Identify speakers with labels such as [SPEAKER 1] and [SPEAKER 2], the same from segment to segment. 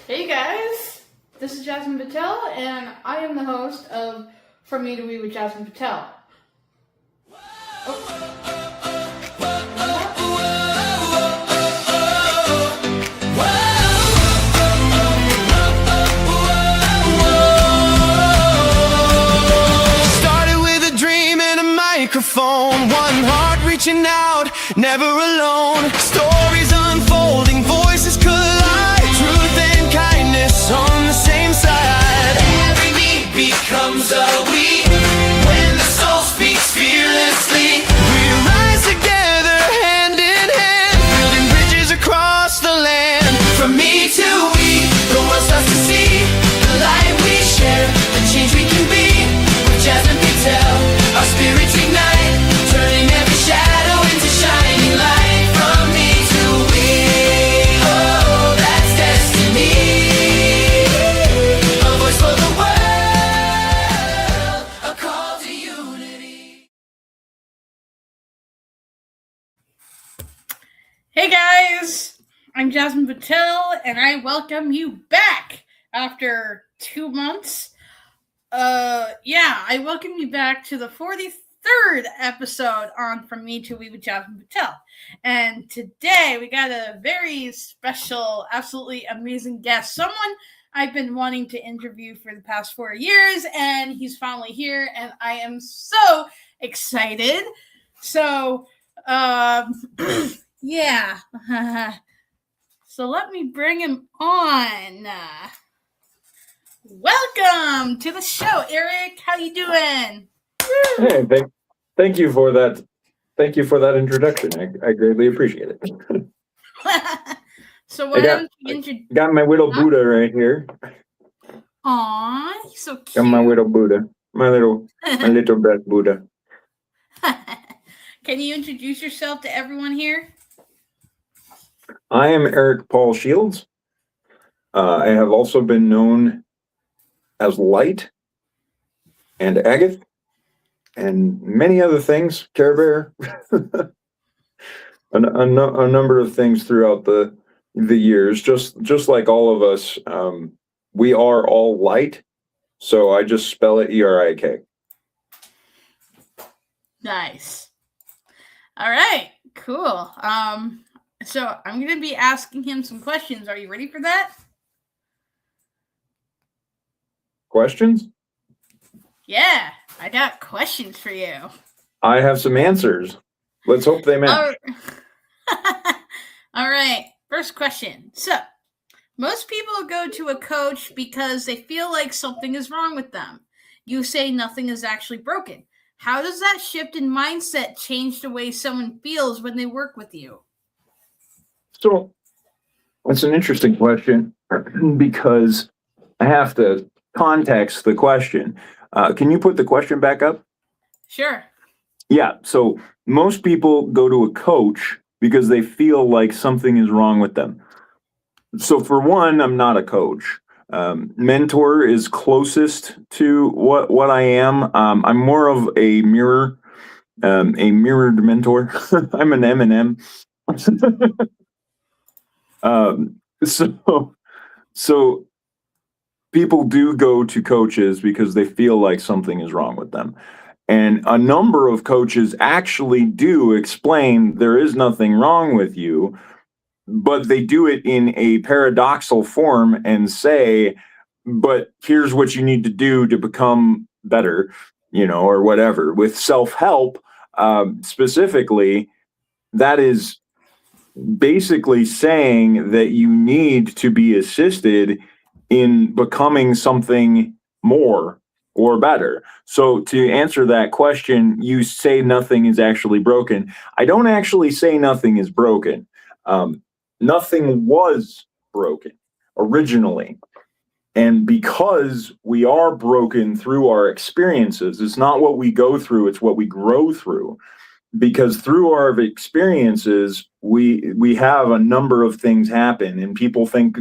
[SPEAKER 1] Hey guys, this is Jasmine Patel, and I am the host of From Me to We with Jasmine Patel.
[SPEAKER 2] Started with a dream and a microphone, one heart reaching out, never alone. Stories unfolding, voices collide, truth and kindness on the same side. Every me becomes a we, when the soul speaks fearlessly. We rise together, hand in hand, building bridges across the land. From me to we, the world starts to see the light we share, the change we can be. With Jasmine Patel, our spirits ignite, turning every shadow into shining light. From me to we, oh, that's destiny. A voice for the world, a call to unity.
[SPEAKER 1] Hey guys, I'm Jasmine Patel, and I welcome you back after 2 months. I welcome you back to the 43rd episode on From Me to We with Jasmine Patel. And today we got a very special, absolutely amazing guest. Someone I've been wanting to interview for the past 4 years, and he's finally here, and I am so excited. So, yeah. So let me bring him on. Welcome to the show, Erik. How you doing?
[SPEAKER 3] Hey, thank you for that. Thank you for that introduction. I greatly appreciate it.
[SPEAKER 1] So why don't you introduce?
[SPEAKER 3] Got my little Buddha right here.
[SPEAKER 1] Aw, he's so cute.
[SPEAKER 3] Got my little Buddha. My little breath Buddha.
[SPEAKER 1] Can you introduce yourself to everyone here?
[SPEAKER 3] I am Erik Paul Shields. I have also been known as Light and Agath and many other things, Care Bear, a number of things throughout the years. Just like all of us, we are all light. So I just spell it E-R-I-K.
[SPEAKER 1] Nice. All right, cool. So I'm going to be asking him some questions. Are you ready for that?
[SPEAKER 3] Questions?
[SPEAKER 1] Yeah, I got questions for you.
[SPEAKER 3] I have some answers. Let's hope they match.
[SPEAKER 1] All right, first question. So, most people go to a coach because they feel like something is wrong with them. You say nothing is actually broken. How does that shift in mindset change the way someone feels when they work with you?
[SPEAKER 3] So, that's an interesting question because I have to context the question. Can you put the question back up?
[SPEAKER 1] Sure.
[SPEAKER 3] Yeah. So most people go to a coach because they feel like something is wrong with them. So for one, I'm not a coach. Mentor is closest to what I am. I'm more of a mirrored mentor. I'm an M&M. So people do go to coaches because they feel like something is wrong with them. And a number of coaches actually do explain there is nothing wrong with you, but they do it in a paradoxical form and say, but here's what you need to do to become better, or whatever. With self-help, specifically, that is basically saying that you need to be assisted in becoming something more or better. So to answer that question, you say nothing is actually broken. I don't actually say nothing is broken. Nothing was broken originally. And because we are broken through our experiences, it's not what we go through, it's what we grow through. Because through our experiences, we have a number of things happen, and people think,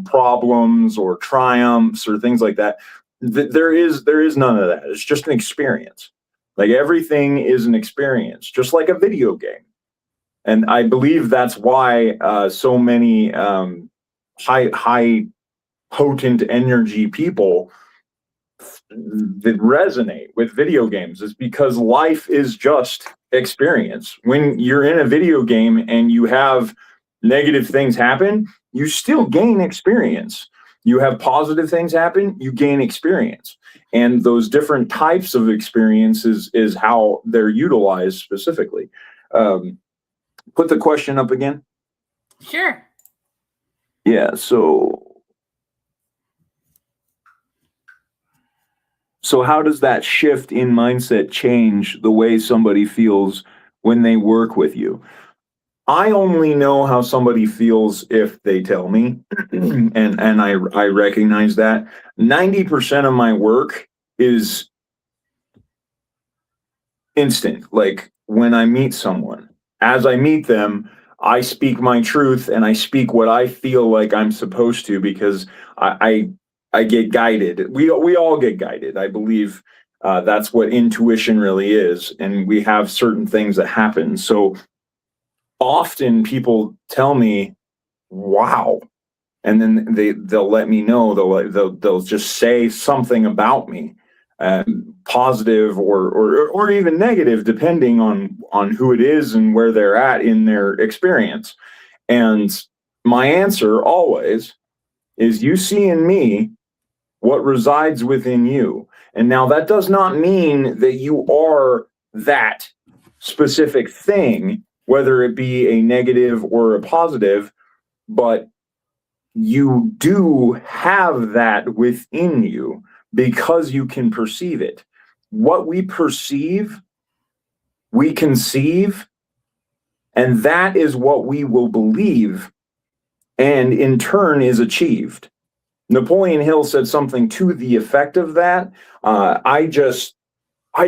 [SPEAKER 3] problems or triumphs or things like that. There is none of that. It's just an experience. Like everything is an experience, just like a video game. And I believe that's why so many high potent energy people that resonate with video games is because life is just experience. When you're in a video game and you have negative things happen, you still gain experience. You have positive things happen, you gain experience. And those different types of experiences is how they're utilized specifically. Put the question up again.
[SPEAKER 1] Sure.
[SPEAKER 3] Yeah, so how does that shift in mindset change the way somebody feels when they work with you? I only know how somebody feels if they tell me, and I recognize that 90% of my work is instant. Like when I meet someone, as I meet them, I speak my truth and I speak what I feel like I'm supposed to, because I get guided. We all get guided. I believe that's what intuition really is, and we have certain things that happen. So often people tell me, "Wow," and then they'll let me know. They'll just say something about me, positive or even negative, depending on who it is and where they're at in their experience. And my answer always is, you see in me what resides within you. And now that does not mean that you are that specific thing, whether it be a negative or a positive, but you do have that within you because you can perceive it. What we perceive, we conceive, and that is what we will believe, and in turn is achieved. Napoleon Hill said something to the effect of that. I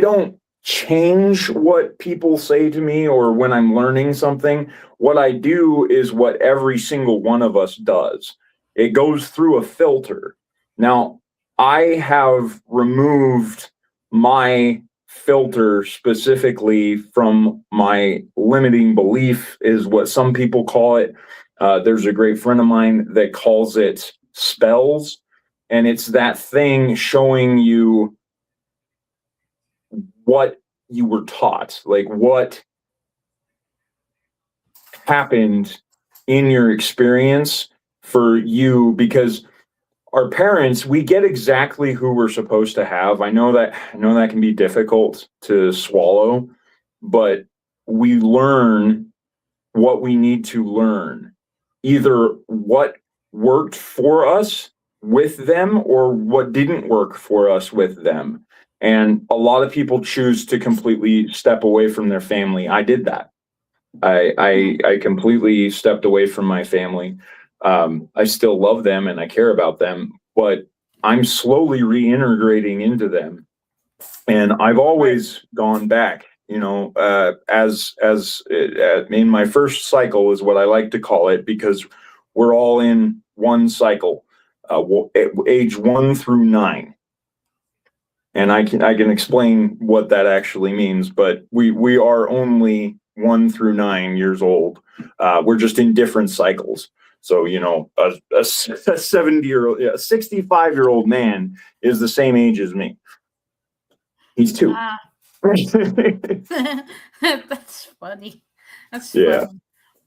[SPEAKER 3] don't change what people say to me or when I'm learning something. What I do is what every single one of us does. It goes through a filter. Now, I have removed my filter specifically from my limiting belief, is what some people call it. There's a great friend of mine that calls it spells, and it's that thing showing you what you were taught, like what happened in your experience for you, because our parents, we get exactly who we're supposed to have. I know that can be difficult to swallow, but we learn what we need to learn, either what worked for us with them or what didn't work for us with them. And a lot of people choose to completely step away from their family. I did that. I completely stepped away from my family. I still love them and I care about them, but I'm slowly reintegrating into them. And I've always gone back, as in my first cycle is what I like to call it, because we're all in one cycle, age 1 through 9. And I can explain what that actually means, but we are only 1 through 9 years old. We're just in different cycles. So, a 70-year-old, 65-year-old man is the same age as me. He's 2.
[SPEAKER 1] That's funny. That's
[SPEAKER 3] yeah.
[SPEAKER 1] funny.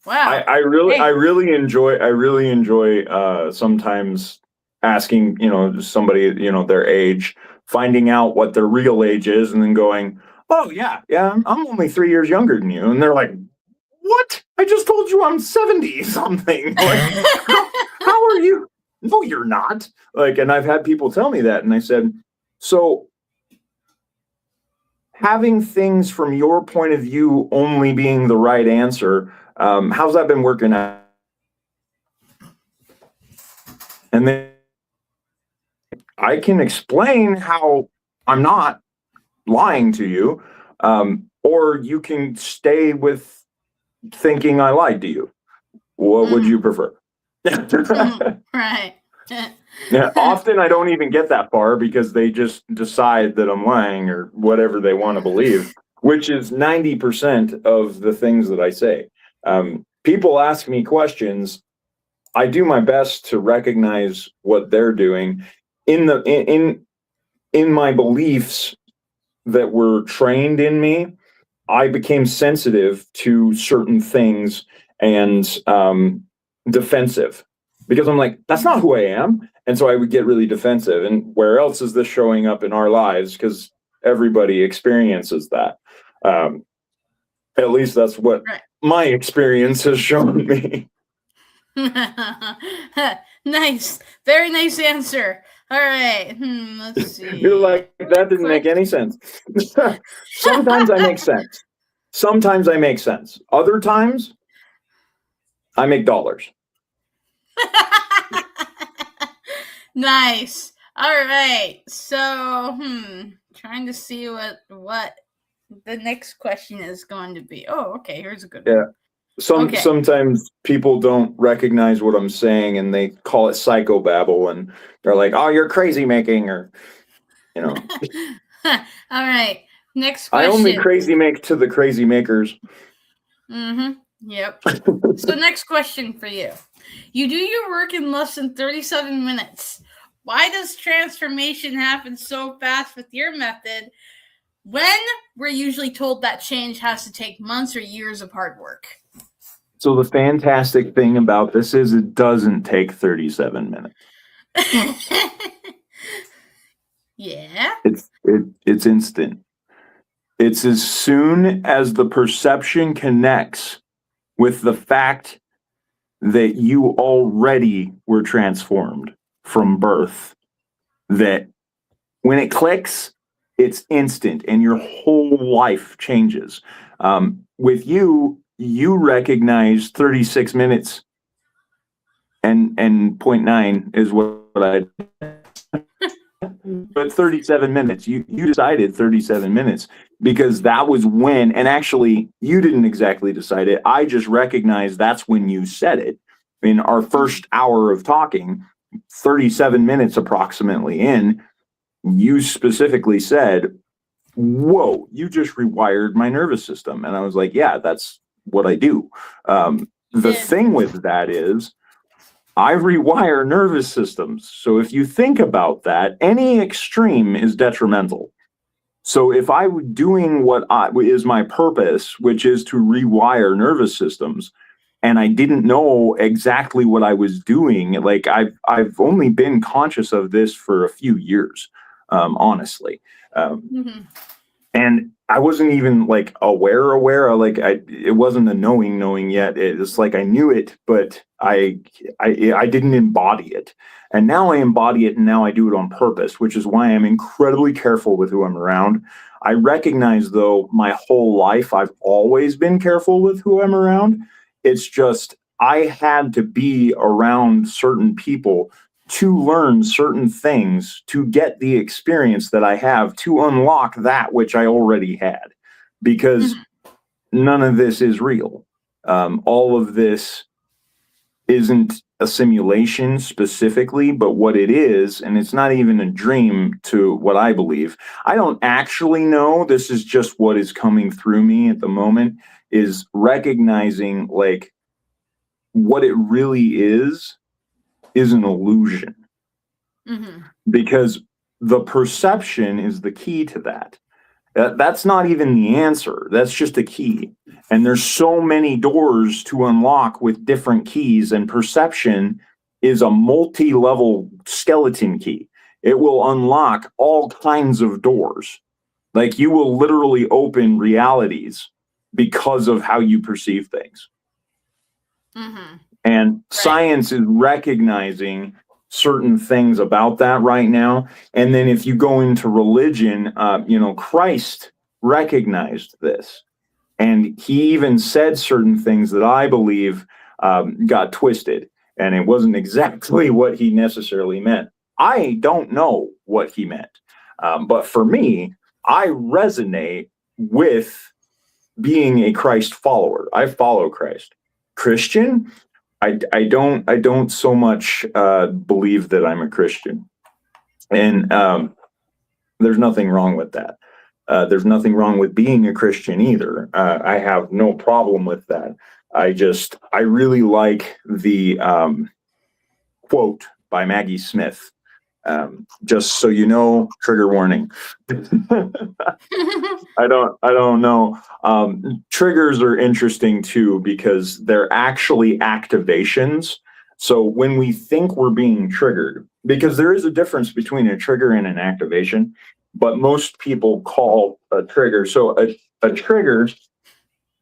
[SPEAKER 1] Wow.
[SPEAKER 3] I really enjoy sometimes asking, somebody, their age, finding out what their real age is, and then going, "Oh yeah, I'm only 3 years younger than you." And they're like, "What? I just told you I'm 70 something." Like, how are you? No, you're not. Like, and I've had people tell me that, and I said, so having things from your point of view only being the right answer, how's that been working out? And then I can explain how I'm not lying to you, or you can stay with thinking I lied to you. What would you prefer?
[SPEAKER 1] Right.
[SPEAKER 3] Yeah, often I don't even get that far because they just decide that I'm lying or whatever they want to believe, which is 90% of the things that I say. People ask me questions I do my best to recognize what they're doing in my beliefs that were trained in me. I became sensitive to certain things and defensive, because I'm like, that's not who I am. And so I would get really defensive. And where else is this showing up in our lives? Because everybody experiences that. At least that's what my experience has shown me.
[SPEAKER 1] Nice. Very nice answer. All right. Let's see.
[SPEAKER 3] You're like, that didn't make any sense. Sometimes I make sense. Sometimes I make sense. Other times, I make dollars.
[SPEAKER 1] Nice. All right. So, trying to see what the next question is going to be. Oh, okay. Here's a good one.
[SPEAKER 3] Sometimes people don't recognize what I'm saying, and they call it psychobabble, and they're like, "Oh, you're crazy making," or
[SPEAKER 1] All right. Next question.
[SPEAKER 3] I only crazy make to the crazy makers.
[SPEAKER 1] Yep. So next question for you. You do your work in less than 37 minutes. Why does transformation happen so fast with your method when we're usually told that change has to take months or years of hard work?
[SPEAKER 3] So the fantastic thing about this is it doesn't take 37 minutes.
[SPEAKER 1] Yeah.
[SPEAKER 3] It's instant. It's as soon as the perception connects with the fact that you already were transformed from birth, that when it clicks, it's instant and your whole life changes. With you recognize 36 minutes and 0.9 is what I but 37 minutes, you decided 37 minutes because that was when, and actually you didn't exactly decide it. I just recognized that's when you said it in our first hour of talking, 37 minutes approximately in, you specifically said, "Whoa, you just rewired my nervous system." And I was like, yeah, that's what I do. The thing with that is I rewire nervous systems. So if you think about that, any extreme is detrimental. So if I were doing what is my purpose, which is to rewire nervous systems, and I didn't know exactly what I was doing, like I've only been conscious of this for a few years, honestly. And I wasn't even like aware. Like it wasn't a knowing yet. It's like I knew it, but I didn't embody it. And now I embody it, and now I do it on purpose, which is why I'm incredibly careful with who I'm around. I recognize, though, my whole life I've always been careful with who I'm around. It's just I had to be around certain people to learn certain things, to get the experience that I have, to unlock that which I already had, because none of this is real. All of this isn't a simulation specifically, but what it is, and it's not even a dream to what I believe. I don't actually know. This is just what is coming through me at the moment, is recognizing like what it really is an illusion. Because the perception is the key to that. That's not even the answer. That's just a key. And there's so many doors to unlock with different keys, and perception is a multi-level skeleton key. It will unlock all kinds of doors. Like you will literally open realities because of how you perceive things. And science is recognizing certain things about that right now. And then if you go into religion, Christ recognized this. And he even said certain things that I believe got twisted. And it wasn't exactly what he necessarily meant. I don't know what he meant. But for me, I resonate with being a Christ follower. I follow Christ. Christian, I don't so much believe that I'm a Christian, and there's nothing wrong with that. There's nothing wrong with being a Christian either. I have no problem with that. I really like the quote by Maggie Smith. Just so you know, trigger warning. I don't know. Triggers are interesting too because they're actually activations. So when we think we're being triggered, because there is a difference between a trigger and an activation, but most people call a trigger. So a trigger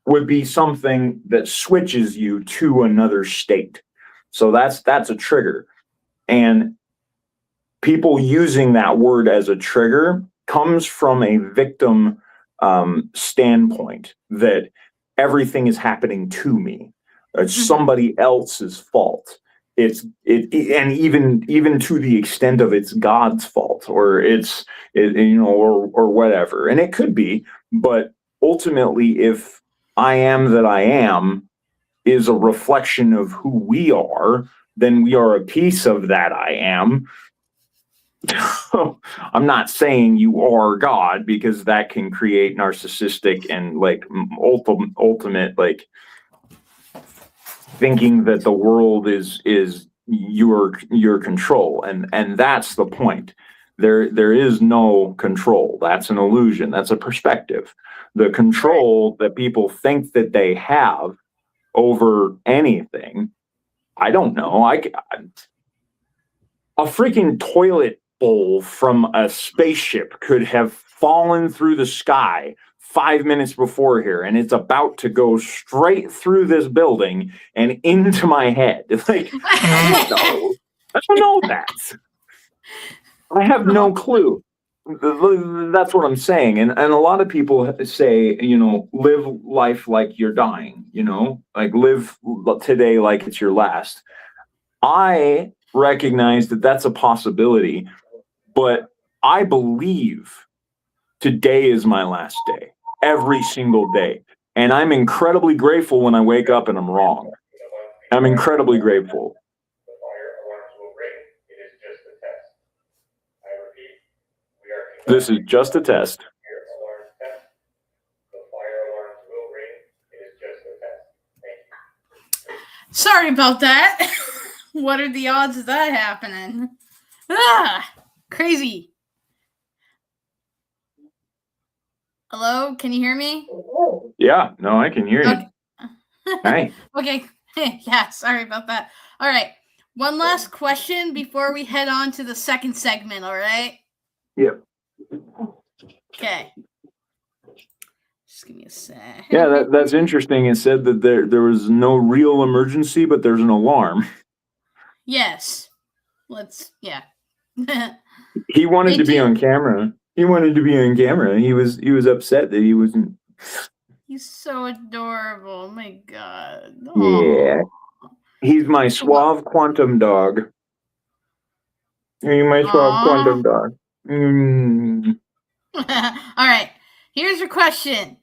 [SPEAKER 3] would be something that switches you to another state. So that's a trigger. And people using that word as a trigger comes from a victim standpoint, that everything is happening to me. It's somebody else's fault. And even to the extent of it's God's fault, or or whatever. And it could be, but ultimately, if I am that I am is a reflection of who we are, then we are a piece of that I am. I'm not saying you are God, because that can create narcissistic and like ultimate like thinking that the world is your control, and that's the point. There is no control. That's an illusion. That's a perspective. The control that people think that they have over anything, I don't know. A freaking toilet bowl from a spaceship could have fallen through the sky 5 minutes before here, and it's about to go straight through this building and into my head. Like, I don't know that. I have no clue. That's what I'm saying. And a lot of people say, live life like you're dying, like live today like it's your last. I recognize that that's a possibility, but I believe today is my last day, every single day. And I'm incredibly grateful when I wake up and I'm wrong. I'm incredibly grateful. This is just a test.
[SPEAKER 1] Sorry about that. What are the odds of that happening? Crazy. Hello, can you hear me?
[SPEAKER 3] Yeah, no, I can hear you. Hi.
[SPEAKER 1] Okay. Yeah, sorry about that. All right. One last question before we head on to the second segment, all right?
[SPEAKER 3] Yep.
[SPEAKER 1] Okay. Just give me a sec.
[SPEAKER 3] Yeah, that's interesting. It said that there was no real emergency, but there's an alarm.
[SPEAKER 1] Yes. Yeah.
[SPEAKER 3] He wanted to be on camera. He wanted to be on camera. He was upset that he wasn't.
[SPEAKER 1] He's so adorable. Oh my God.
[SPEAKER 3] Yeah. He's my suave quantum dog. He's my suave quantum dog.
[SPEAKER 1] All right. Here's your question.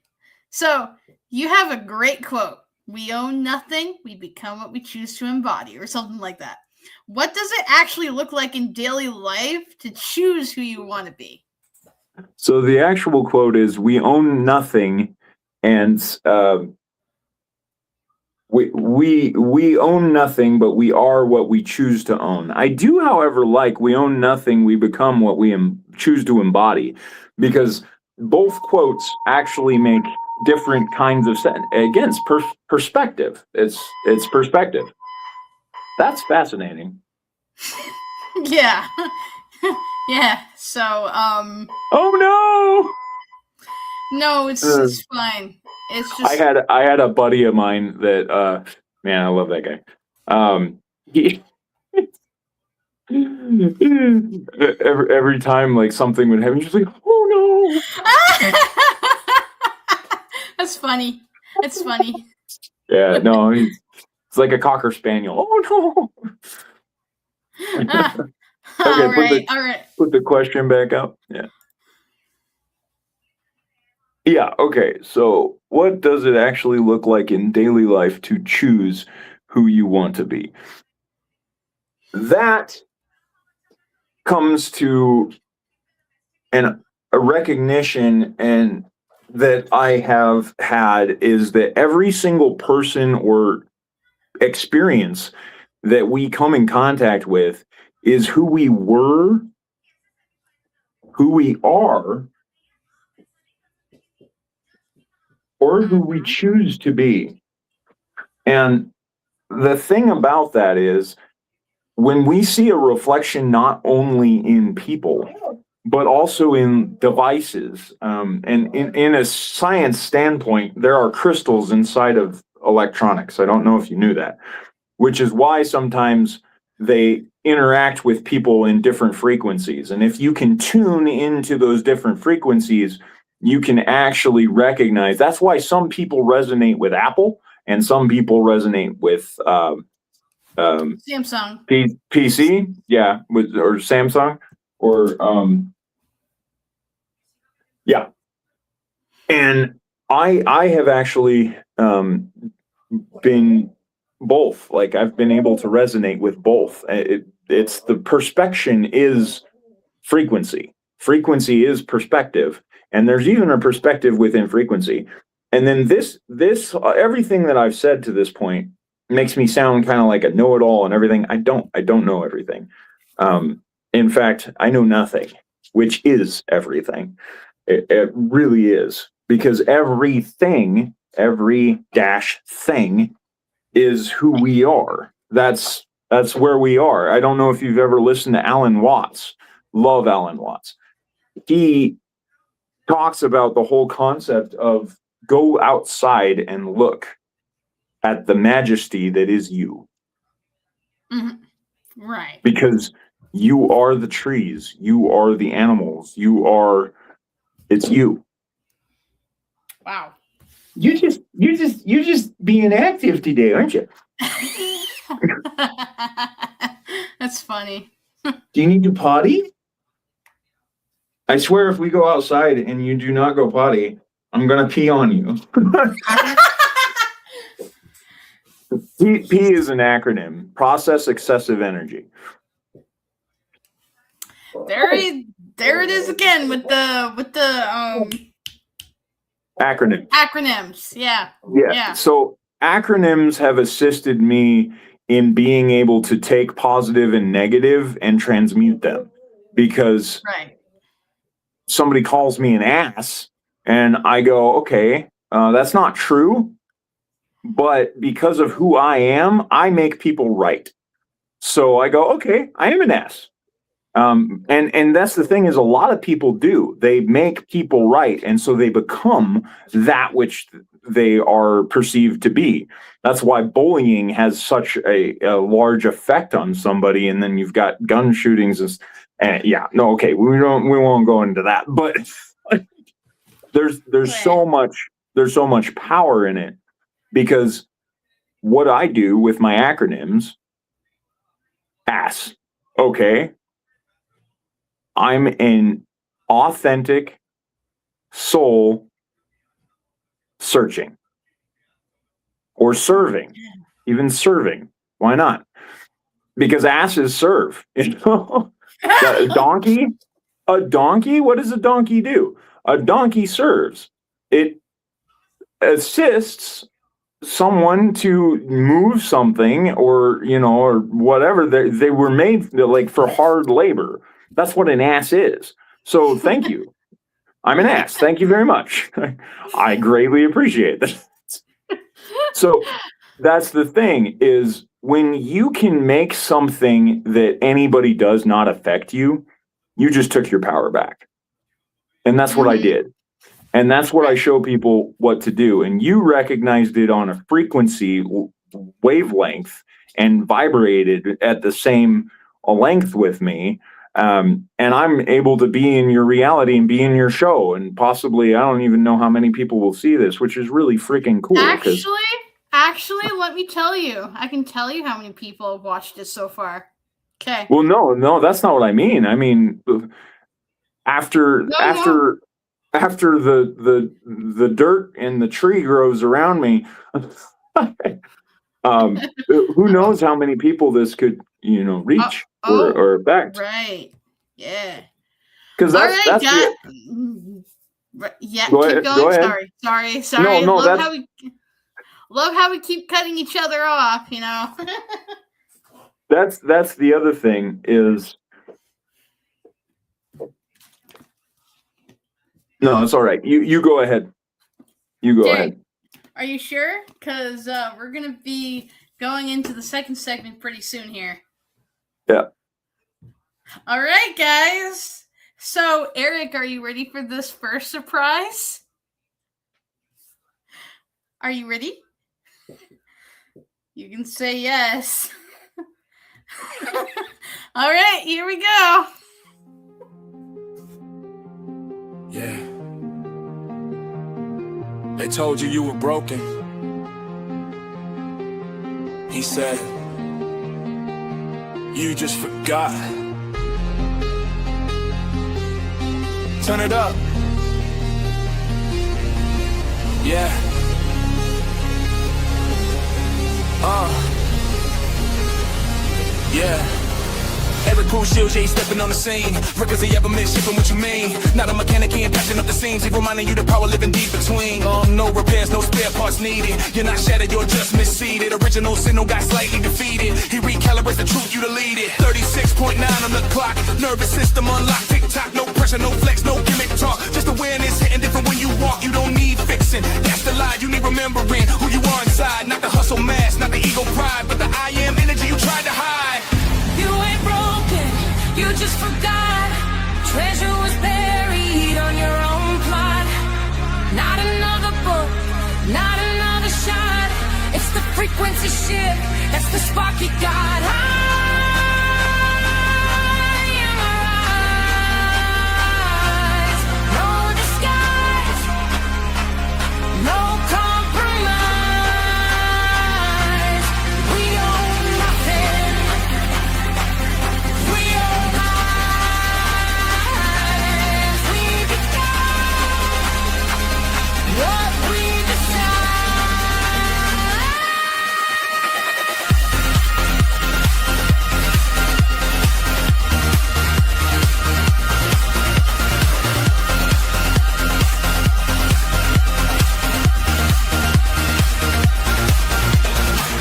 [SPEAKER 1] So you have a great quote. We own nothing. We become what we choose to embody, or something like that. What does it actually look like in daily life to choose who you want to be?
[SPEAKER 3] So the actual quote is, we own nothing, and we own nothing, but we are what we choose to own. I do, however, like we own nothing, we become what we choose to embody, because both quotes actually make different kinds of sense. Again, it's perspective. It's perspective. That's fascinating.
[SPEAKER 1] Yeah. Yeah. So,
[SPEAKER 3] Oh
[SPEAKER 1] no, it's fine. It's just
[SPEAKER 3] I had a buddy of mine that man, I love that guy. He every time like something would happen, he's like, oh no.
[SPEAKER 1] That's funny. It's funny.
[SPEAKER 3] Yeah, no, it's like a Cocker Spaniel. Oh no. Okay,
[SPEAKER 1] all right.
[SPEAKER 3] Put the question back up. Yeah. Yeah, okay. So what does it actually look like in daily life to choose who you want to be? That comes to a recognition and that I have had is that every single person or experience that we come in contact with is who we were, who we are, or who we choose to be. And the thing about that is, when we see a reflection not only in people, but also in devices, and in a science standpoint, there are crystals inside of electronics. I don't know if you knew that, which is why sometimes they interact with people in different frequencies. And if you can tune into those different frequencies, you can actually recognize. That's why some people resonate with Apple and some people resonate with
[SPEAKER 1] Samsung.
[SPEAKER 3] PC, yeah, or Samsung, or yeah. And I have actually been both. Like, I've been able to resonate with both. It's the perspection is frequency. Frequency is perspective, and there's even a perspective within frequency. And then this everything that I've said to this point makes me sound kind of like a know-it-all and everything. I don't know everything. In fact, I know nothing, which is everything. It really is, because everything, every dash thing, is who we are. That's where we are. I don't know if you've ever listened to Alan Watts. Love Alan Watts. He talks about the whole concept of go outside and look at the majesty that is you.
[SPEAKER 1] Mm-hmm. Right.
[SPEAKER 3] Because you are the trees, you are the animals, it's you.
[SPEAKER 1] Wow.
[SPEAKER 3] You're just being active today, aren't you?
[SPEAKER 1] That's funny.
[SPEAKER 3] Do you need to potty? I swear, if we go outside and you do not go potty, I'm gonna pee on you. P is an acronym: process excessive energy.
[SPEAKER 1] There it is again with the acronyms. Yeah.
[SPEAKER 3] So acronyms have assisted me in being able to take positive and negative and transmute them, because somebody calls me an ass and I go, okay, that's not true, but because of who I am, I make people right. So I go, okay, I am an ass. And that's the thing, is a lot of people do. They make people right, and so they become that which they are perceived to be. That's why bullying has such a large effect on somebody, and then you've got gun shootings and we won't go into that. But there's so much power in it, because what I do with my acronyms, ass, okay, I'm an authentic soul searching or serving, even serving. Why not? Because asses serve. You know, a donkey. What does a donkey do? A donkey serves. It assists someone to move something, or whatever. They were made like for hard labor. That's what an ass is. So thank you. I'm an ass. Thank you very much. I greatly appreciate that. So that's the thing, is when you can make something that anybody does not affect you, you just took your power back. And that's what I did. And that's what I show people what to do. And you recognized it on a frequency wavelength and vibrated at the same length with me. And I'm able to be in your reality and be in your show. And possibly, I don't even know how many people will see this, which is really freaking cool.
[SPEAKER 1] Actually, let me tell you. I can tell you how many people have watched it so far. Okay.
[SPEAKER 3] Well, no, that's not what I mean. I mean, after the dirt and the tree grows around me, who knows how many people this could, reach or affect.
[SPEAKER 1] Right. Yeah.
[SPEAKER 3] Because that's
[SPEAKER 1] yeah.
[SPEAKER 3] Go
[SPEAKER 1] keep
[SPEAKER 3] ahead,
[SPEAKER 1] going.
[SPEAKER 3] go ahead.
[SPEAKER 1] Sorry.
[SPEAKER 3] No,
[SPEAKER 1] Love how we keep cutting each other off.
[SPEAKER 3] that's the other thing is. No, it's all right. You go ahead. You go ahead.
[SPEAKER 1] Are you sure? Because we're going to be going into the second segment pretty soon here.
[SPEAKER 3] Yeah.
[SPEAKER 1] All right, guys. So, Erik, are you ready for this first surprise? Are you ready? You can say yes. All right, here we go.
[SPEAKER 4] Yeah. They told you you were broken. He said, you just forgot. Turn it up. Yeah. Yeah. Erik Paul Shields, yeah, he's stepping on the scene. Records he ever missed, shipping what you mean. Not a mechanic, he ain't patching up the seams. He reminding you the power living deep between. No repairs, no spare parts needed. You're not shattered, you're just misseated. Original sin, no got slightly defeated. He recalibrates the truth, you deleted. 36.9 on the clock. Nervous system unlocked, tick-tock. No pressure, no flex, no gimmick talk. Just awareness hitting different when you walk. You don't need fixing. That's the lie, you need remembering who you are inside. Not the hustle mask, not the ego pride, but the I am energy you tried to hide.
[SPEAKER 5] You ain't broken, you just forgot. Treasure was buried on your own plot. Not another book, not another shot. It's the frequency shift, that's the spark you got. High in my eyes, no disguise, no compromise. We own nothing. We own lives. We become what we decide.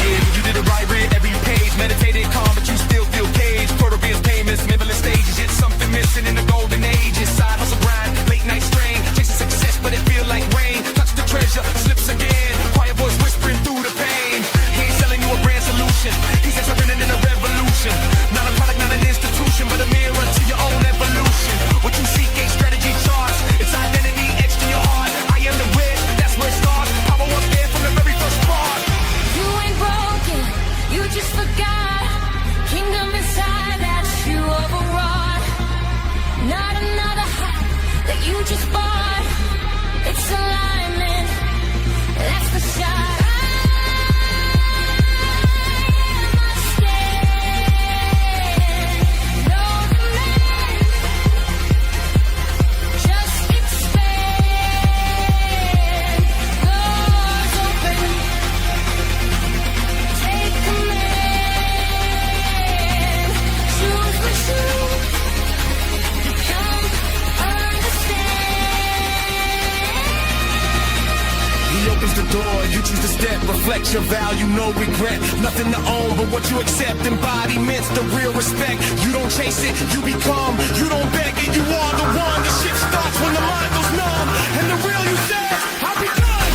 [SPEAKER 4] Yeah, you did it right, read every page. Meditated calm, but you still feel caged. Protobeers, payments, nibbling stages. Yet something missing in the golden ages. Side hustle grind, late night strain. Chasing success, but it feel like rain. Touch the treasure, slips again. Quiet voice whispering through the pain. He ain't selling you a brand solution. He's entering in a revolution. Not a product, not an institution, but a mirror to your own evolution. What you seek ain't strategy charts. It's identity etched in your heart. I am the wind, that's where it starts. Power up there from the very first part.
[SPEAKER 5] You ain't broken, you just forgot. Kingdom inside that you overwrought. Not another high that you just bought. It's alignment, that's the shot. No demand, just expand. Doors open. Take command, choose the truth, become understand.
[SPEAKER 4] He opens the door, you choose to step, reflect your value, no regret. Nothing to own but what you accept, embodiments, the real respect. You don't chase it, you become, you don't beg it, you are the one. The shit starts when the mind goes numb, and the real you says, I'll be done.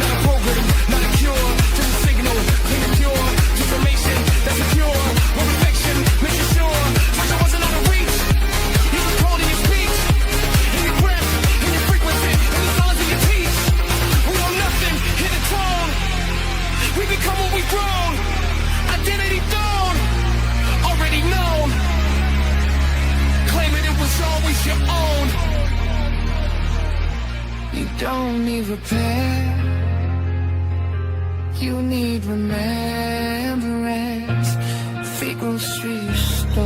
[SPEAKER 4] Not a program, not a cure, just a signal, clean and pure, information that's secure, one reflection, make you sure, treasure wasn't out of reach, he was cold in your speech, in your breath, in your frequency, in the songs that you teach, we own nothing, hit a tone, we become what we've grown, identity thrown, already known, claim it was always your own.
[SPEAKER 6] You don't need repair. You need remembrance. Frequency restore.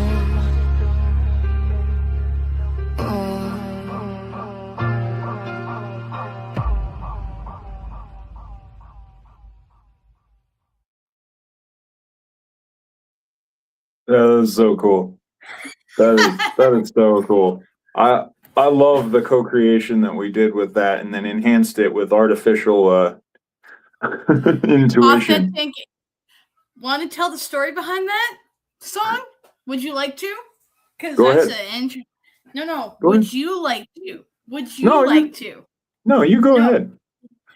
[SPEAKER 3] That was so cool. That is so cool. I love the co-creation that we did with that, and then enhanced it with artificial intuition.
[SPEAKER 1] Authentic. Want to tell the story behind that song? Would you like to? Because
[SPEAKER 3] Go
[SPEAKER 1] that's
[SPEAKER 3] ahead.
[SPEAKER 1] an intro. No.
[SPEAKER 3] Go
[SPEAKER 1] Would
[SPEAKER 3] ahead.
[SPEAKER 1] you like to? Would you
[SPEAKER 3] No,
[SPEAKER 1] like to?
[SPEAKER 3] No, you go
[SPEAKER 1] No.
[SPEAKER 3] ahead.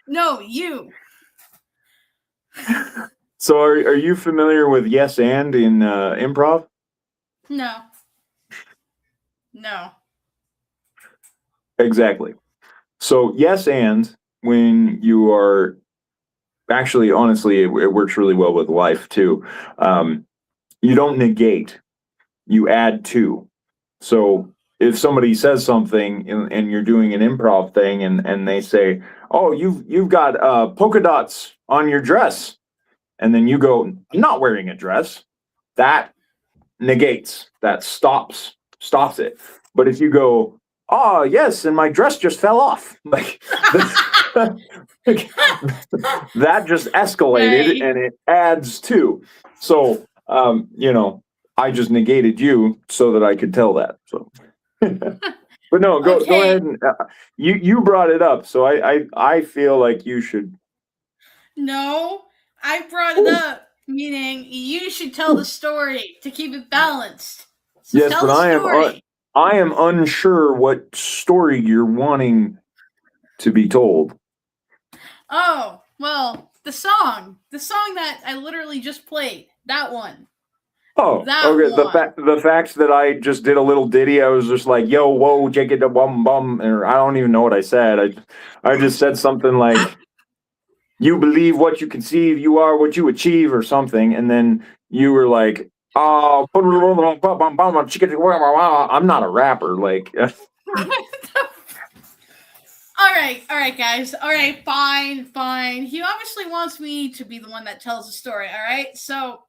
[SPEAKER 1] No, you.
[SPEAKER 3] So are you familiar with yes and in improv?
[SPEAKER 1] No. No.
[SPEAKER 3] Exactly. So yes and, when you are actually, honestly, it works really well with life too. You don't negate, you add to. So if somebody says something and you're doing an improv thing and they say, "Oh, you've got polka dots on your dress," and then you go, "I'm not wearing a dress," that negates, that stops it. But if you go, "Oh yes, and my dress just fell off," like that just escalated,
[SPEAKER 1] Right.
[SPEAKER 3] and it adds to. So I just negated you so that I could tell that. So but no, go
[SPEAKER 1] Okay.
[SPEAKER 3] ahead and you brought it up, so I feel like you should.
[SPEAKER 1] No, I brought it up, meaning you should tell the story to keep it balanced. So
[SPEAKER 3] Yes,
[SPEAKER 1] tell
[SPEAKER 3] but
[SPEAKER 1] the story.
[SPEAKER 3] I am unsure what story you're wanting to be told.
[SPEAKER 1] Oh, well, the song that I literally just played, that one.
[SPEAKER 3] Oh,
[SPEAKER 1] That
[SPEAKER 3] okay.
[SPEAKER 1] one.
[SPEAKER 3] The facts that I just did a little ditty. I was just like, "Yo, whoa, check it, bum bum," or I don't even know what I said. I just said something like, "You believe what you conceive, you are what you achieve," or something, and then you were like, "Oh, I'm not a rapper." Like,
[SPEAKER 1] All right, guys. All right, fine. He obviously wants me to be the one that tells the story. All right, so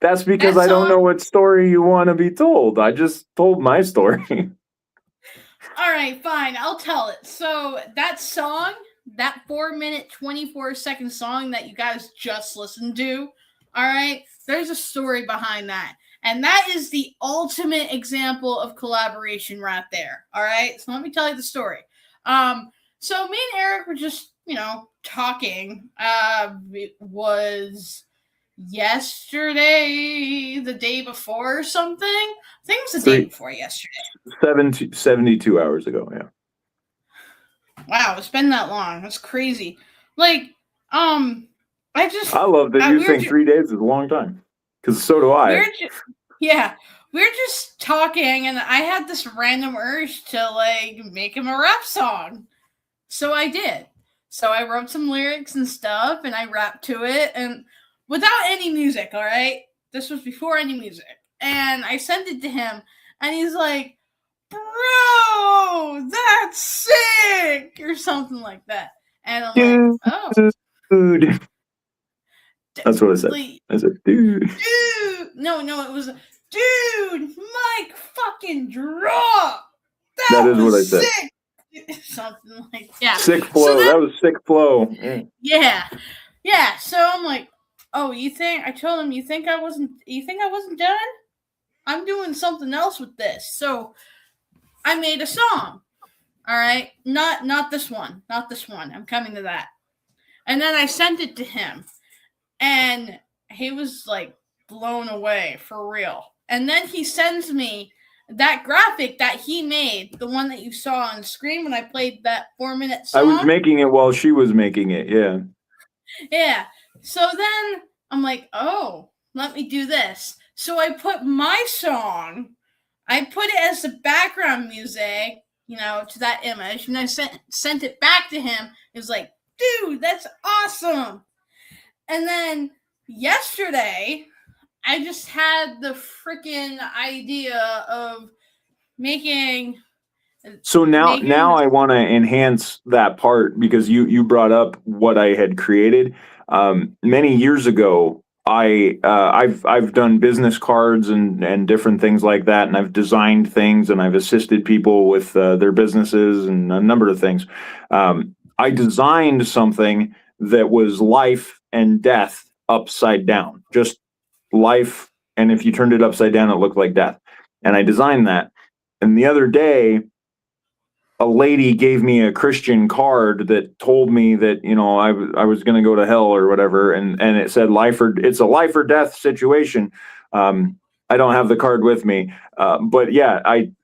[SPEAKER 3] that's because
[SPEAKER 1] that
[SPEAKER 3] I don't
[SPEAKER 1] song.
[SPEAKER 3] know what story you want to be told. I just told my story.
[SPEAKER 1] All right, fine. I'll tell it. So that song, that 4-minute, 24-second song that you guys just listened to, all right, there's a story behind that. And that is the ultimate example of collaboration right there. All right. So let me tell you the story. So me and Eric were just, talking. It was yesterday, the day before or something. I think it was the day before yesterday.
[SPEAKER 3] 72 hours ago, yeah.
[SPEAKER 1] Wow, it's been that long. That's crazy. Like, I
[SPEAKER 3] love that you think 3 days is a long time. Because so do I.
[SPEAKER 1] We're just talking, and I had this random urge to make him a rap song. So I did. So I wrote some lyrics and stuff, and I rapped to it, and without any music. All right, this was before any music, and I sent it to him, and he's like, "Bro, that's sick," or something like that. And I'm like, "Oh,
[SPEAKER 3] dude." That's what I said. I said, dude.
[SPEAKER 1] No, it was, dude, Mike fucking drop.
[SPEAKER 3] That is what I said.
[SPEAKER 1] Sick. Something like that.
[SPEAKER 3] Sick flow. That was sick flow.
[SPEAKER 1] Yeah. So I'm like, "Oh, I told him, you think I wasn't done? I'm doing something else with this." So I made a song. All right. Not this one. I'm coming to that. And then I sent it to him. And he was like blown away for real. And then he sends me that graphic that he made, the one that you saw on the screen when I played that 4-minute song.
[SPEAKER 3] I was making it while she was making it, yeah.
[SPEAKER 1] Yeah. So then I'm like, "Oh, let me do this." So I put my song, I put it as the background music, to that image, and I sent it back to him. It was like, "Dude, that's awesome." And then yesterday, I just had the freaking idea of making.
[SPEAKER 3] So now I want to enhance that part, because you brought up what I had created. Many years ago, I've done business cards and different things like that, and I've designed things, and I've assisted people with their businesses and a number of things. I designed something that was life and death upside down, just life, and if you turned it upside down, it looked like death. and I designed that. And the other day, a lady gave me a Christian card that told me that, you know, I was going to go to hell or whatever, and it said it's a life or death situation. I don't have the card with me, but yeah,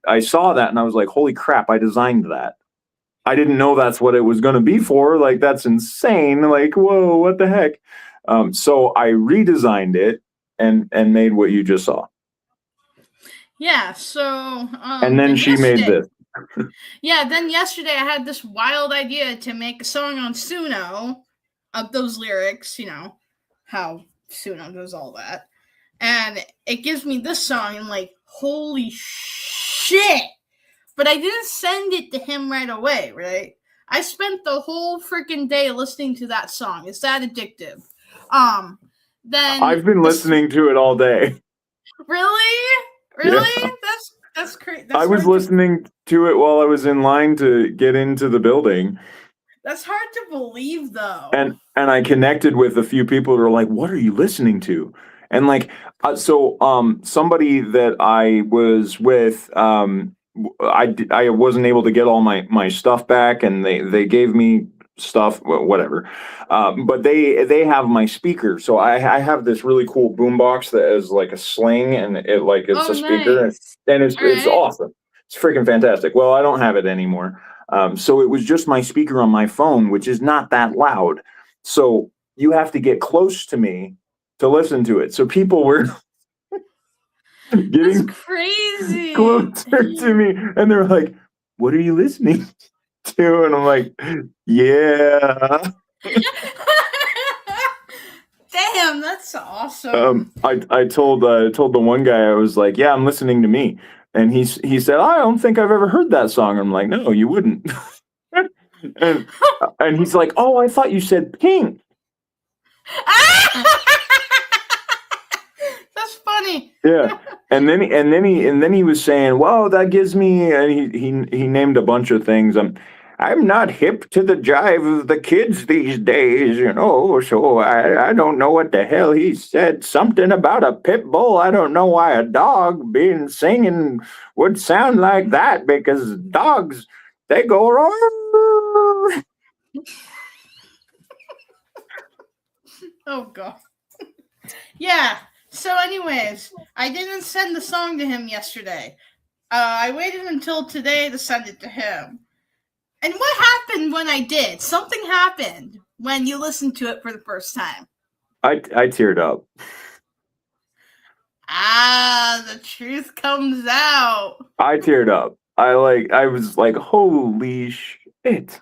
[SPEAKER 3] I saw that and I was like, holy crap, I designed that. I didn't know that's what it was going to be for. Like, that's insane. Like, whoa, what the heck? So I redesigned it and made what you just saw.
[SPEAKER 1] Yeah. So
[SPEAKER 3] and then she made this.
[SPEAKER 1] Yeah, then yesterday I had this wild idea to make a song on Suno of those lyrics, you know, how Suno does all that. And it gives me this song and like, holy shit. But I didn't send it to him right away, right? I spent the whole freaking day listening to that song. It's that addictive. Then
[SPEAKER 3] I've been listening to it all day.
[SPEAKER 1] Really? Really?
[SPEAKER 3] Yeah.
[SPEAKER 1] That's crazy.
[SPEAKER 3] I was listening to it while I was in line to get into the building.
[SPEAKER 1] That's hard to believe, though.
[SPEAKER 3] And I connected with a few people who were like, "What are you listening to?" And like, somebody that I was with, I wasn't able to get all my stuff back, and they gave me stuff, whatever. But they have my speaker, so I have this really cool boombox that is like a sling, and it's a speaker,
[SPEAKER 1] nice.
[SPEAKER 3] and it's awesome. It's freaking fantastic. Well, I don't have it anymore, so it was just my speaker on my phone, which is not that loud. So you have to get close to me to listen to it. So people were getting
[SPEAKER 1] crazy
[SPEAKER 3] closer to me, and they're like, "What are you listening to?" And I'm like, "Yeah."
[SPEAKER 1] Damn, that's awesome.
[SPEAKER 3] I told the one guy, I was like, "Yeah, I'm listening to me," and he said, "I don't think I've ever heard that song." I'm like, "No, you wouldn't." and he's like, "Oh, I thought you said Pink."
[SPEAKER 1] That's funny.
[SPEAKER 3] Yeah, and then he was saying, "Well, that gives me," and he named a bunch of things. I'm not hip to the jive of the kids these days, you know, so I don't know what the hell he said. Something about a pit bull. I don't know why a dog being singing would sound like that, because dogs, they go wrong.
[SPEAKER 1] Oh, God. Yeah. So anyways, I didn't send the song to him yesterday. I waited until today to send it to him. And what happened when I did? Something happened when you listened to it for the first time.
[SPEAKER 3] I teared up.
[SPEAKER 1] The truth comes out.
[SPEAKER 3] I teared up. I was like, holy shit.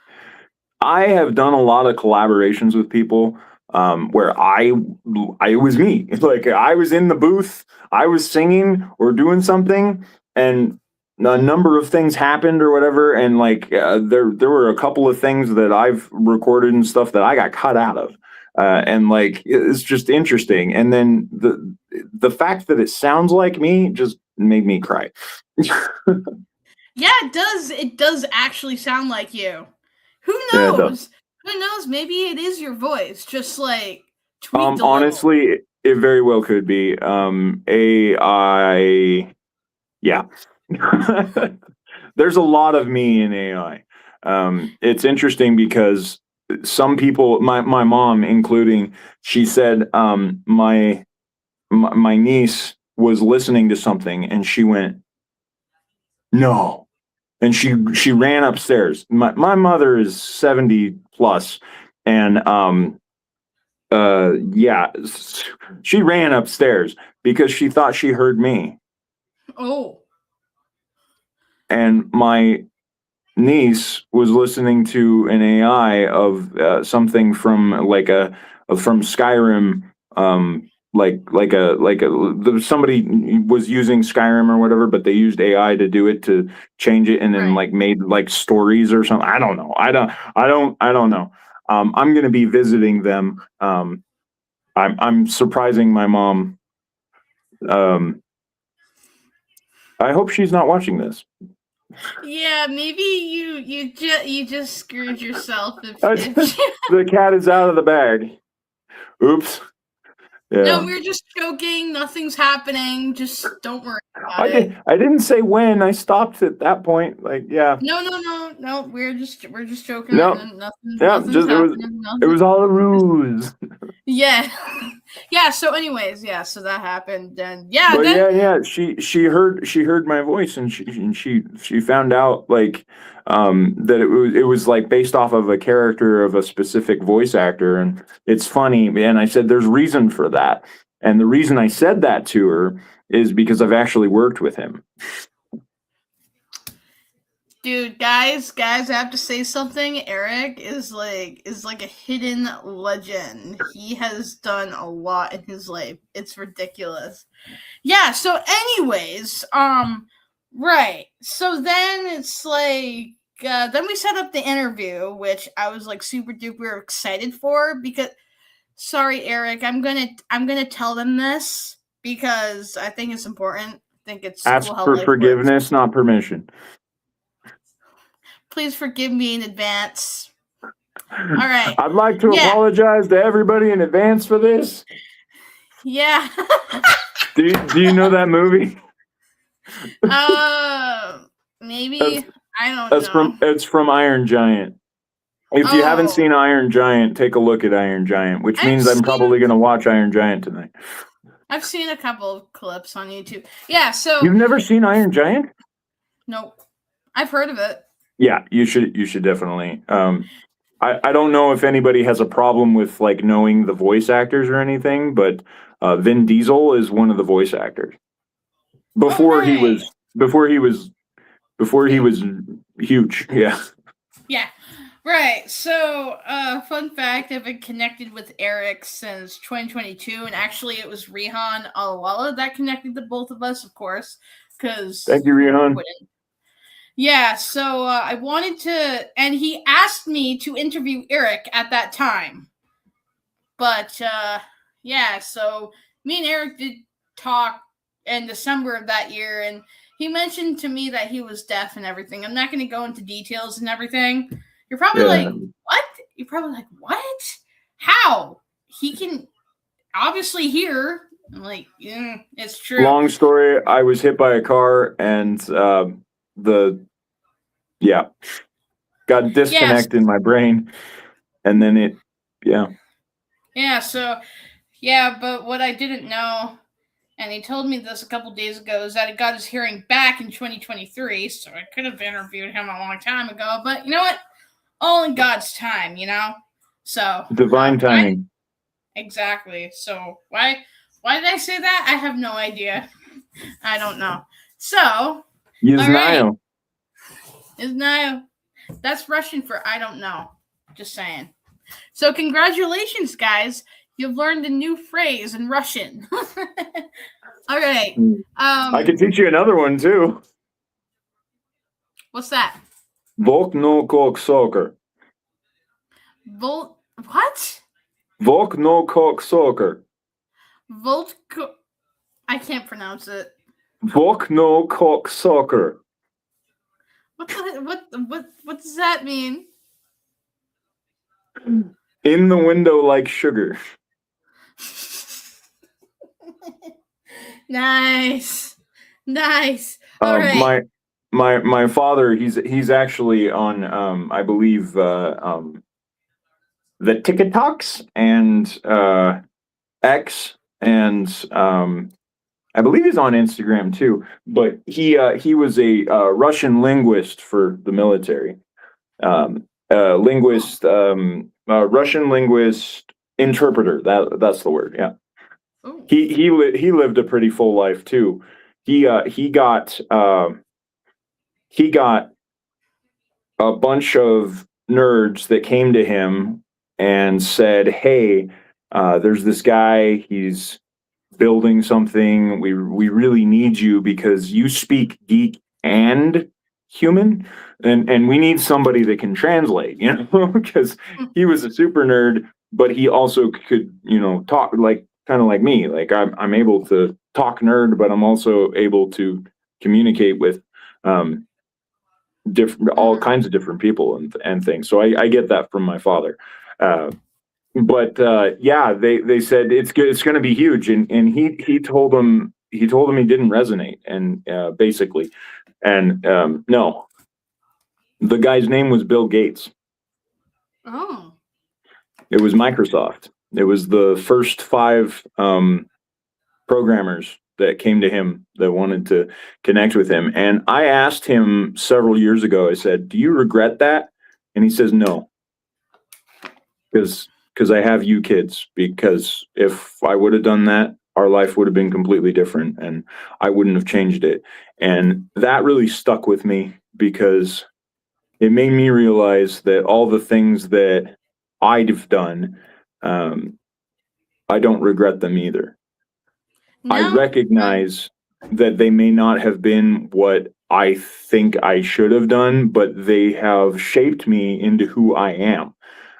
[SPEAKER 3] I have done a lot of collaborations with people where I was me. Like, I was in the booth, I was singing or doing something, and a number of things happened or whatever, and like there were a couple of things that I've recorded and stuff that I got cut out of, and like, it's just interesting. And then the fact that it sounds like me just made me cry.
[SPEAKER 1] Yeah, it does actually sound like you. Who knows?
[SPEAKER 3] Yeah,
[SPEAKER 1] who knows? Maybe it is your voice, just like tweaked a
[SPEAKER 3] honestly
[SPEAKER 1] little.
[SPEAKER 3] It very well could be AI. Yeah. There's a lot of me in AI. It's interesting because some people, my mom including, she said my niece was listening to something and she went, "No," and she ran upstairs. My mother is 70 plus, and yeah, she ran upstairs because she thought she heard me.
[SPEAKER 1] Oh.
[SPEAKER 3] And my niece was listening to an AI of something from from Skyrim, somebody was using Skyrim or whatever, but they used AI to do it, to change it, and then like made like stories or something. I don't know. I don't know. I'm gonna be visiting them. I'm surprising my mom. I hope she's not watching this.
[SPEAKER 1] Yeah, maybe you just screwed yourself.
[SPEAKER 3] The cat is out of the bag. Oops. Yeah.
[SPEAKER 1] No, we're just joking. Nothing's happening. Just don't worry about it.
[SPEAKER 3] I didn't say when. I stopped at that point. Like, yeah.
[SPEAKER 1] No. We're just joking.
[SPEAKER 3] No.
[SPEAKER 1] Nothing's
[SPEAKER 3] Yeah, just
[SPEAKER 1] happening.
[SPEAKER 3] it was all a ruse.
[SPEAKER 1] Yeah. Yeah, so anyways, so that happened, and
[SPEAKER 3] But
[SPEAKER 1] then
[SPEAKER 3] she heard my voice, and she found out, like, that it was like based off of a character of a specific voice actor, and it's funny. And I said there's reason for that, and the reason I said that to her is because I've actually worked with him.
[SPEAKER 1] dude, guys, I have to say something. Erik is like a hidden legend. He has done a lot in his life. It's ridiculous. Yeah, so anyways, right. So then it's like then we set up the interview, which I was like super duper excited for, because sorry, Erik, I'm gonna tell them this because I think it's important. I think it's
[SPEAKER 3] Ask
[SPEAKER 1] cool how
[SPEAKER 3] for
[SPEAKER 1] life
[SPEAKER 3] forgiveness,
[SPEAKER 1] works.
[SPEAKER 3] not permission.
[SPEAKER 1] Please forgive me in advance. All right.
[SPEAKER 3] I'd like to apologize to everybody in advance for this.
[SPEAKER 1] Yeah.
[SPEAKER 3] Do you know that movie?
[SPEAKER 1] Maybe. I don't know.
[SPEAKER 3] It's from Iron Giant. If you haven't seen Iron Giant, take a look at Iron Giant, which means I'm probably going to watch Iron Giant tonight.
[SPEAKER 1] I've seen a couple of clips on YouTube. Yeah, so
[SPEAKER 3] you've never seen Iron Giant?
[SPEAKER 1] Nope. I've heard of it.
[SPEAKER 3] Yeah, you should definitely. I don't know if anybody has a problem with like knowing the voice actors or anything, but Vin Diesel is one of the voice actors. Before he was huge. Yeah.
[SPEAKER 1] Yeah. Right. So, fun fact, I've been connected with Erik since 2022, and actually it was Rihan Alawala that connected the both of us, of course, because
[SPEAKER 3] thank you, Rihan.
[SPEAKER 1] Yeah, so I wanted to, and he asked me to interview Erik at that time. But, so me and Erik did talk in December of that year, and he mentioned to me that he was deaf and everything. I'm not going to go into details and everything. You're probably like, what? You're probably like, what? How? He can obviously hear. I'm like, it's true.
[SPEAKER 3] Long story, I was hit by a car, and got disconnect in my brain, and then
[SPEAKER 1] but what I didn't know, and he told me this a couple days ago, is that he got his hearing back in 2023, so I could have interviewed him a long time ago, but you know what? All in God's time, you know? So
[SPEAKER 3] divine timing.
[SPEAKER 1] Exactly. So why did I say that? I have no idea. I don't know. So
[SPEAKER 3] Znayo.
[SPEAKER 1] Znayo. That's Russian for I don't know. Just saying. So congratulations, guys. You've learned a new phrase in Russian. All right.
[SPEAKER 3] I can teach you another one too.
[SPEAKER 1] What's that?
[SPEAKER 3] Volk no kok soker.
[SPEAKER 1] What?
[SPEAKER 3] Volk no kok soker.
[SPEAKER 1] I can't pronounce it.
[SPEAKER 3] Volk no kok soker.
[SPEAKER 1] What does that mean?
[SPEAKER 3] In the window like sugar.
[SPEAKER 1] Nice. All right.
[SPEAKER 3] My father, he's actually on I believe the TikToks and X, and I believe he's on Instagram too. But he was a Russian linguist for the military. Russian linguist interpreter. That's the word. Yeah.
[SPEAKER 1] Ooh.
[SPEAKER 3] He lived a pretty full life too. He got a bunch of nerds that came to him and said, "Hey, there's this guy. He's building something. We really need you because you speak geek and human, and we need somebody that can translate." You know, because he was a super nerd, but he also could, talk kind of like me. Like I'm able to talk nerd, but I'm also able to communicate with all kinds of different people and things. So I get that from my father. But yeah, they said it's good. It's going to be huge, and he told him he didn't resonate, and basically, and no, the guy's name was Bill Gates.
[SPEAKER 1] Oh.
[SPEAKER 3] It was Microsoft. It was the first 5 programmers that came to him that wanted to connect with him. And I asked him several years ago, I said, do you regret that? And he says, no, because I have you kids, because if I would have done that, our life would have been completely different and I wouldn't have changed it. And that really stuck with me because it made me realize that all the things that I've done, I don't regret them either. I
[SPEAKER 1] No.
[SPEAKER 3] recognize that they may not have been what I think I should have done, but they have shaped me into who I am,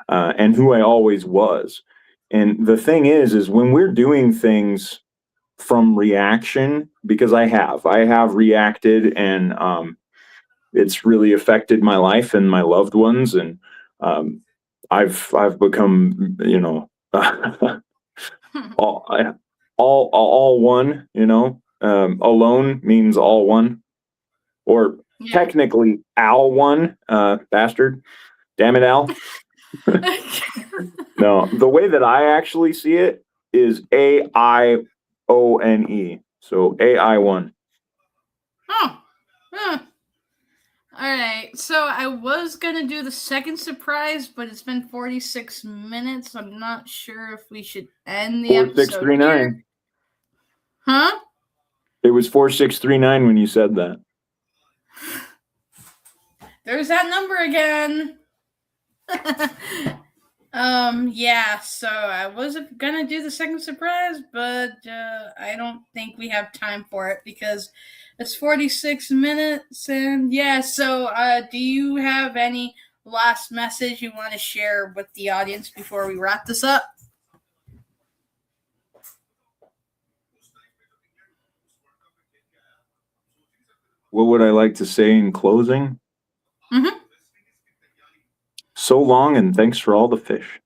[SPEAKER 3] and who I always was. And the thing is when we're doing things from reaction, because I have reacted, and it's really affected my life and my loved ones, and I've become, all one, alone means all one, or
[SPEAKER 1] Yeah.
[SPEAKER 3] technically Al one, bastard, damn it, Al. No, the way that I actually see it is AIONE, so AI1.
[SPEAKER 1] Oh. Huh. All right. So I was gonna do the second surprise, but it's been 46 minutes. I'm not sure if we should end the episode here.
[SPEAKER 3] 4639.
[SPEAKER 1] Huh?
[SPEAKER 3] It was 4639 when you said that.
[SPEAKER 1] There's that number again. Yeah, so I was gonna do the second surprise, but I don't think we have time for it because it's 46 minutes, and yeah, so do you have any last message you want to share with the audience before we wrap this up?
[SPEAKER 3] What would I like to say in closing?
[SPEAKER 1] Mm-hmm.
[SPEAKER 3] So long, and thanks for all the fish.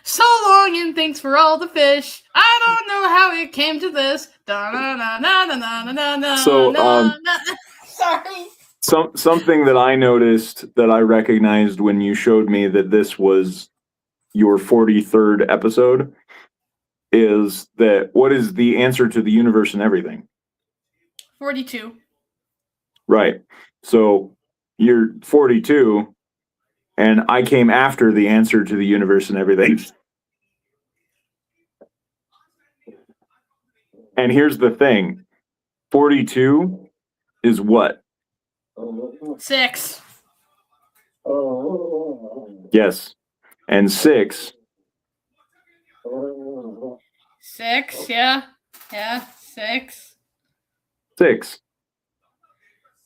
[SPEAKER 1] So long, and thanks for all the fish. I don't know how it came to this.
[SPEAKER 3] So,
[SPEAKER 1] sorry.
[SPEAKER 3] Something that I noticed, that I recognized when you showed me that this was your 43rd episode, is that what is the answer to the universe and everything?
[SPEAKER 1] 42.
[SPEAKER 3] Right. So you're 42, and I came after the answer to the universe and everything. And here's the thing. 42 is what?
[SPEAKER 1] 6.
[SPEAKER 3] Yes. And 6.
[SPEAKER 1] 6, yeah. Yeah, 6.
[SPEAKER 3] 6.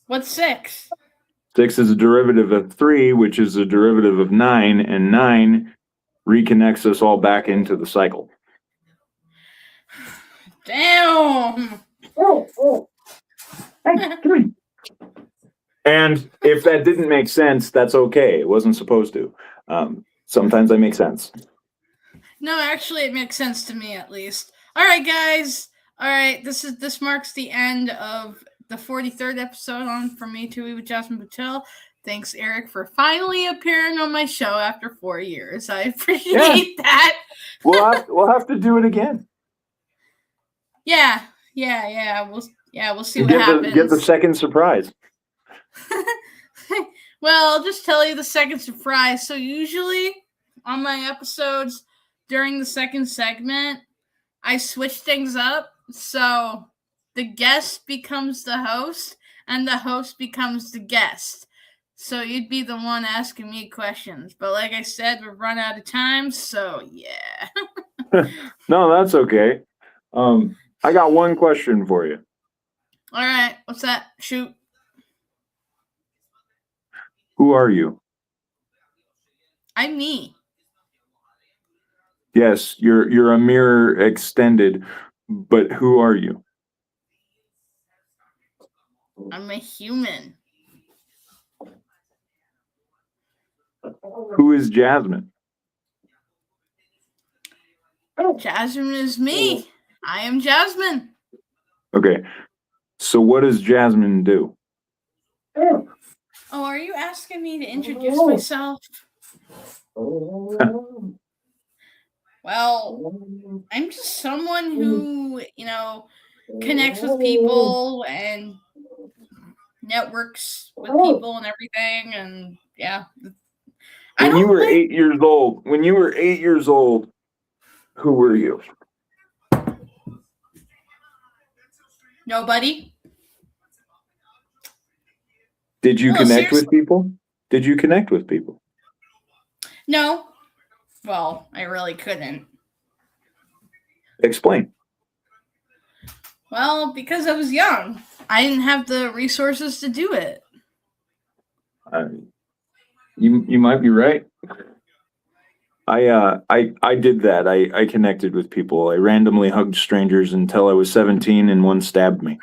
[SPEAKER 1] What's 6?
[SPEAKER 3] 6 is a derivative of 3, which is a derivative of 9, and 9 reconnects us all back into the cycle.
[SPEAKER 1] Damn!
[SPEAKER 3] And if that didn't make sense, that's okay. It wasn't supposed to. Sometimes I make sense.
[SPEAKER 1] No, actually, it makes sense to me at least. All right, guys. All right, this marks the end of the 43rd episode on From Me to We with Jasmine Patel. Thanks, Erik, for finally appearing on my show after 4 years. I appreciate that.
[SPEAKER 3] We'll have to do it again.
[SPEAKER 1] Yeah. We'll see what happens.
[SPEAKER 3] Get the second surprise.
[SPEAKER 1] Well, I'll just tell you the second surprise. So usually on my episodes during the second segment, I switch things up. So the guest becomes the host and the host becomes the guest. So you'd be the one asking me questions. But like I said, we've run out of time. So yeah.
[SPEAKER 3] No, that's okay. I got one question for you.
[SPEAKER 1] All right. What's that? Shoot.
[SPEAKER 3] Who are you?
[SPEAKER 1] I'm me.
[SPEAKER 3] Yes, you're a mirror extended, but who are you?
[SPEAKER 1] I'm a human.
[SPEAKER 3] Who is Jasmine?
[SPEAKER 1] Jasmine is me. I am Jasmine.
[SPEAKER 3] Okay. So what does Jasmine do?
[SPEAKER 1] Oh, are you asking me to introduce myself? Well, I'm just someone who, connects with people and networks with people and everything. And yeah.
[SPEAKER 3] When you were 8 years old, who were you?
[SPEAKER 1] Nobody.
[SPEAKER 3] Did you
[SPEAKER 1] No,
[SPEAKER 3] connect with
[SPEAKER 1] seriously.
[SPEAKER 3] people? Did you connect with people?
[SPEAKER 1] No. Well, I really couldn't.
[SPEAKER 3] Explain.
[SPEAKER 1] Well, because I was young. I didn't have the resources to do it.
[SPEAKER 3] You might be right. I did that. I connected with people. I randomly hugged strangers until I was 17 and one stabbed me.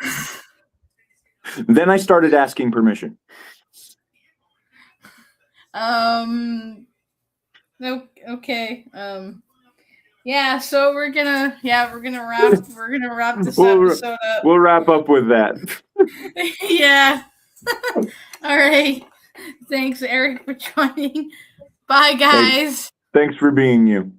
[SPEAKER 3] Then I started asking permission.
[SPEAKER 1] Okay. Yeah, so we're gonna wrap this episode up.
[SPEAKER 3] We'll wrap up with that.
[SPEAKER 1] Yeah. All right. Thanks, Erik, for joining. Bye, guys.
[SPEAKER 3] Thanks for being you.